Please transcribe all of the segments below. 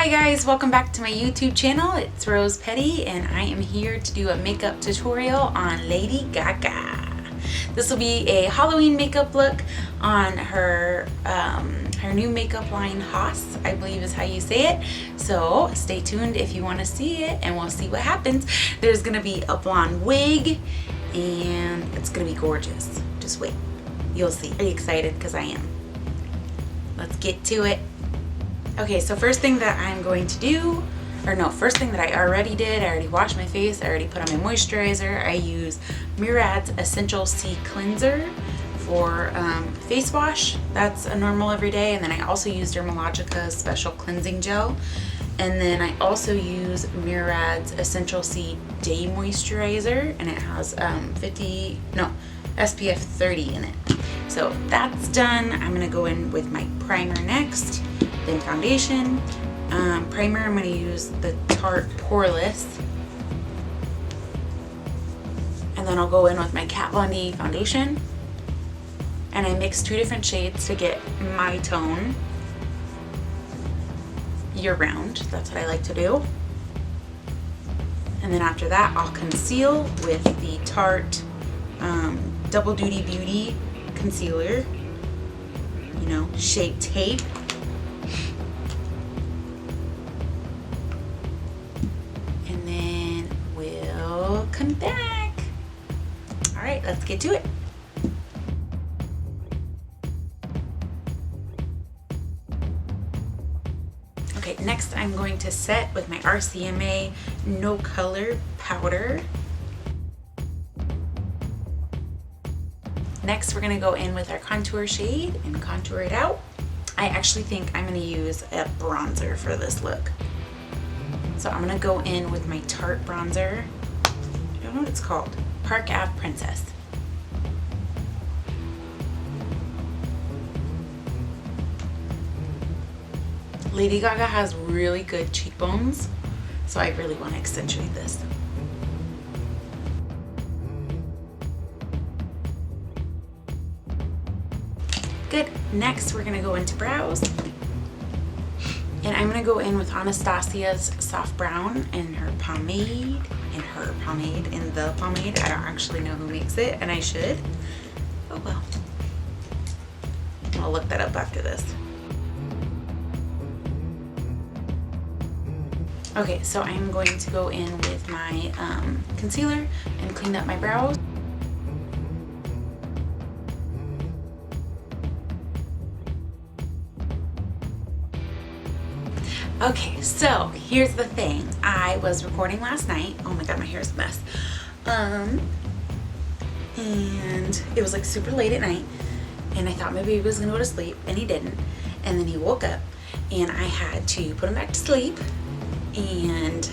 Hi guys, welcome back to my YouTube channel. It's Rose Petty and I am here to do a makeup tutorial on Lady Gaga. This will be a Halloween makeup look on her new makeup line, Haas, I believe is how you say it. So stay tuned if you want to see it and we'll see what happens. There's going to be a blonde wig and it's going to be gorgeous. Just wait. You'll see. Are you excited? Because I am. Let's get to it. Okay, so first thing that I'm going to do, first thing that I already did, I already washed my face, I already put on my moisturizer. I use Murad's Essential C cleanser for face wash. That's a normal everyday. And then I also use Dermalogica's special cleansing gel. And then I also use Murad's Essential C day moisturizer, and it has SPF 30 in it. So that's done. I'm gonna go in with my primer next. Then foundation. Primer, I'm going to use the Tarte Poreless. And then I'll go in with my Kat Von D foundation. And I mix two different shades to get my tone year round. That's what I like to do. And then after that, I'll conceal with the Tarte Double Duty Beauty Concealer. You know, Shape Tape. Come back. All right, let's get to it. Okay, next I'm going to set with my RCMA No Color Powder. Next, we're gonna go in with our contour shade and contour it out. I actually think I'm gonna use a bronzer for this look. So I'm gonna go in with my Tarte bronzer. I don't know what it's called. Park Ave Princess. Lady Gaga has really good cheekbones, so I really want to accentuate this. Good. Next, we're gonna go into brows. And I'm gonna go in with Anastasia's Soft Brown and her pomade. In the pomade. I don't actually know who makes it, and I should. Oh well. I'll look that up after this. Okay, so I'm going to go in with my concealer and clean up my brows. Okay, so here's the thing. I was recording last night. Oh my god, my hair's a mess. And it was like super late at night, and I thought my baby was gonna go to sleep, and he didn't. And then he woke up, and I had to put him back to sleep, and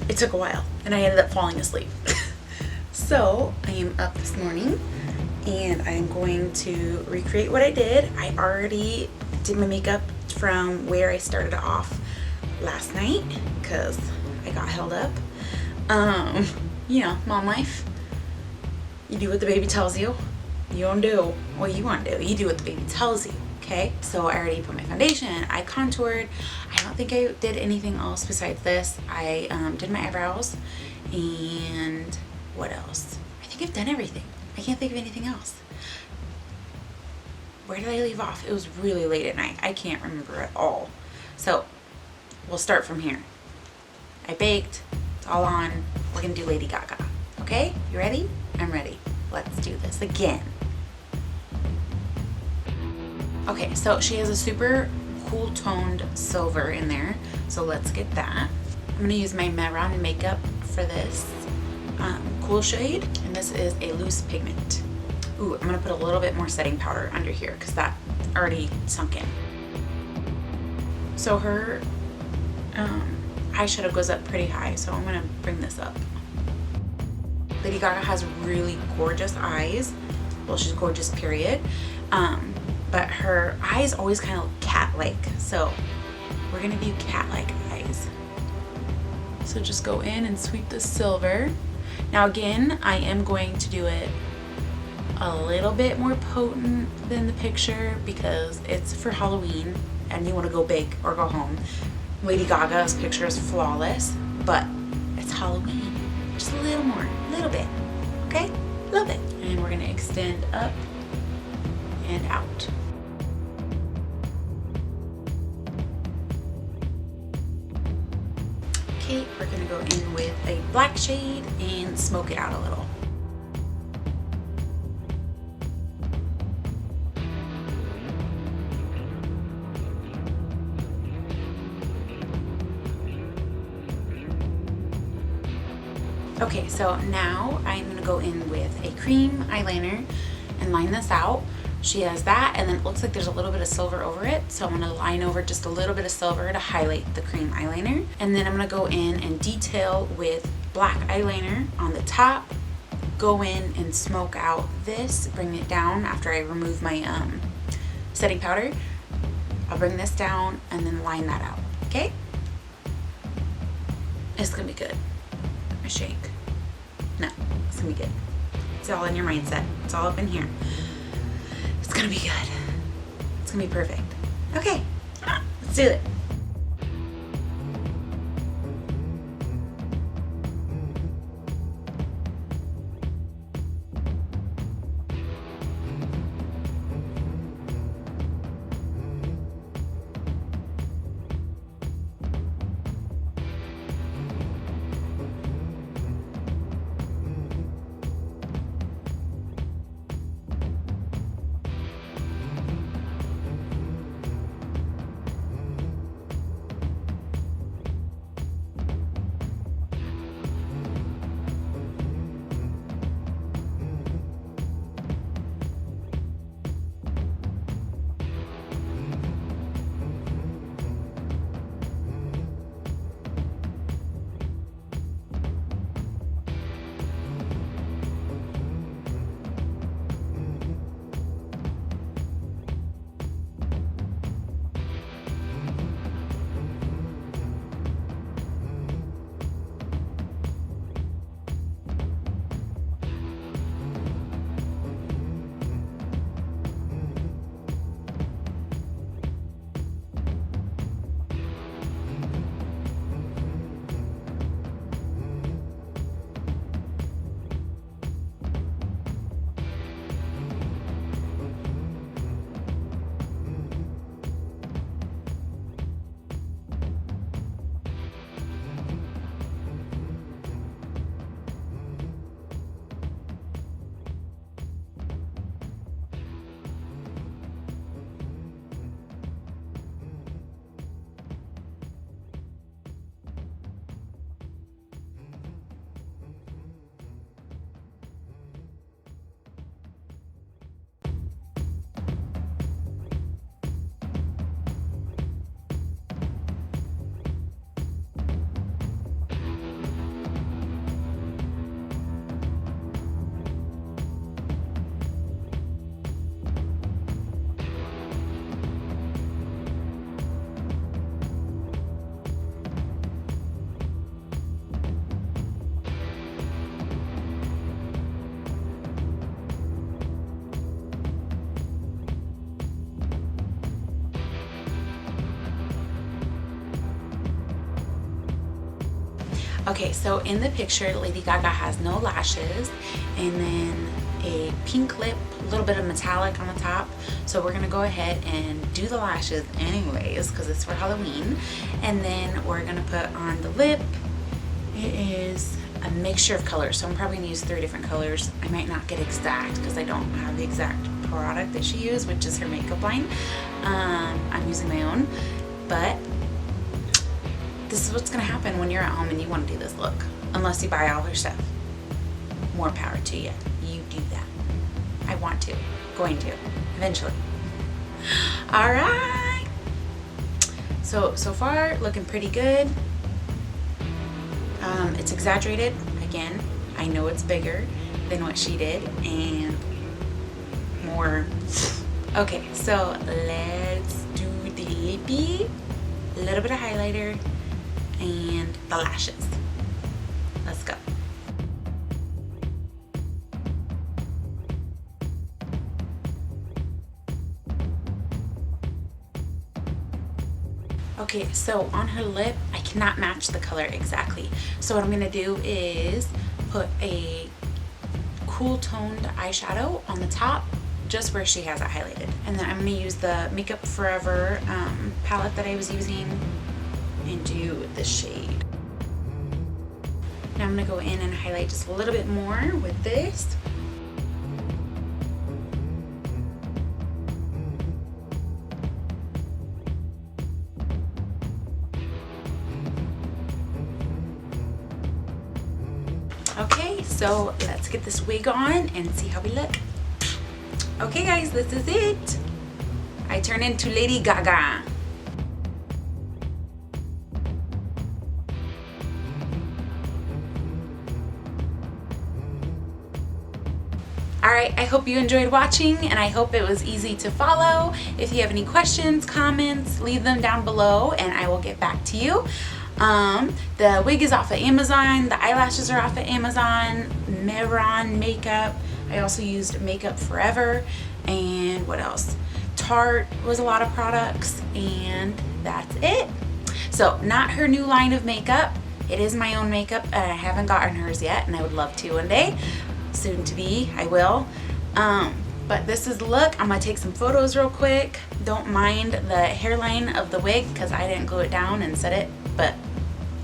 it took a while, and I ended up falling asleep. So I am up this morning, and I'm going to recreate what I did. I already did my makeup from where I started off last night because I got held up. You know, mom life. You do what the baby tells you. You don't do what you want to do. You do what the baby tells you, okay? So I already put my foundation, I contoured. I don't think I did anything else besides this. I did my eyebrows, and what else? I think I've done everything. I can't think of anything else. Where did I leave off? It was really late at night. I can't remember at all. So we'll start from here. I baked. It's all on. We're gonna do Lady Gaga. Okay? You ready? I'm ready. Let's do this again. Okay, so she has a super cool toned silver in there. So let's get that. I'm gonna use my Mehron makeup for this cool shade. And this is a loose pigment. Ooh, I'm gonna put a little bit more setting powder under here because that already sunk in. So her eyeshadow goes up pretty high, so I'm gonna bring this up. Lady Gaga has really gorgeous eyes. Well, she's gorgeous, period. But her eyes always kind of look cat-like, so we're gonna do cat-like eyes. So just go in and sweep the silver. Now again, I am going to do it a little bit more potent than the picture because it's for Halloween and you want to go big or go home, Lady Gaga's picture is flawless, but it's Halloween. Just a little more, a little bit, okay? A little bit. And we're gonna extend up and out. Okay, we're gonna go in with a black shade and smoke it out a little. Okay, so now I'm gonna go in with a cream eyeliner and line this out. She has that, and then it looks like there's a little bit of silver over it, so I'm gonna line over just a little bit of silver to highlight the cream eyeliner. And then I'm gonna go in and detail with black eyeliner on the top, go in and smoke out this, bring it down after I remove my setting powder. I'll bring this down and then line that out, okay? It's gonna be good. A shake. No, it's gonna be good. It's all in your mindset. It's all up in here. It's gonna be good. It's gonna be perfect. Okay, let's do it. Okay, so in the picture, Lady Gaga has no lashes and then a pink lip, a little bit of metallic on the top. So we're gonna go ahead and do the lashes anyways because it's for Halloween. And then we're gonna put on the lip. It is a mixture of colors, so I'm probably gonna use 3 different colors. I might not get exact because I don't have the exact product that she used, which is her makeup line. I'm using my own, but this is what's gonna happen when you're at home and you wanna do this look. Unless you buy all her stuff. More power to you. You do that. I want to. Going to. Eventually. Alright. So far, looking pretty good. It's exaggerated. Again, I know it's bigger than what she did and more. Okay, so let's do the lippy, a little bit of highlighter, and the lashes. Let's go. Okay, so on her lip, I cannot match the color exactly. So what I'm gonna do is put a cool toned eyeshadow on the top, just where she has it highlighted. And then I'm gonna use the Makeup Forever palette that I was using and do the shade. Now I'm gonna go in and highlight just a little bit more with this. Okay, so let's get this wig on and see how we look. Okay guys, this is it. I turn into Lady Gaga. Alright, I hope you enjoyed watching and I hope it was easy to follow. If you have any questions, comments, leave them down below and I will get back to you. The wig is off of Amazon, the eyelashes are off of Amazon, Mehron makeup. I also used Makeup Forever, and what else? Tarte was a lot of products, and that's it. So not her new line of makeup. It is my own makeup and I haven't gotten hers yet and I would love to one day. Soon to be, I will. But this is the look. I'm gonna take some photos real quick. Don't mind the hairline of the wig because I didn't glue it down and set it, but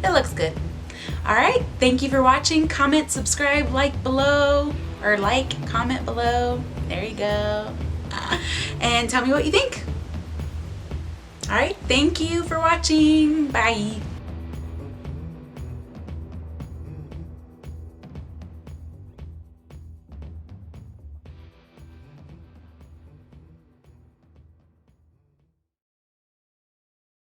it looks good. Alright, thank you for watching. Comment, subscribe, like below, or like, comment below. There you go. And tell me what you think. Alright, thank you for watching. Bye.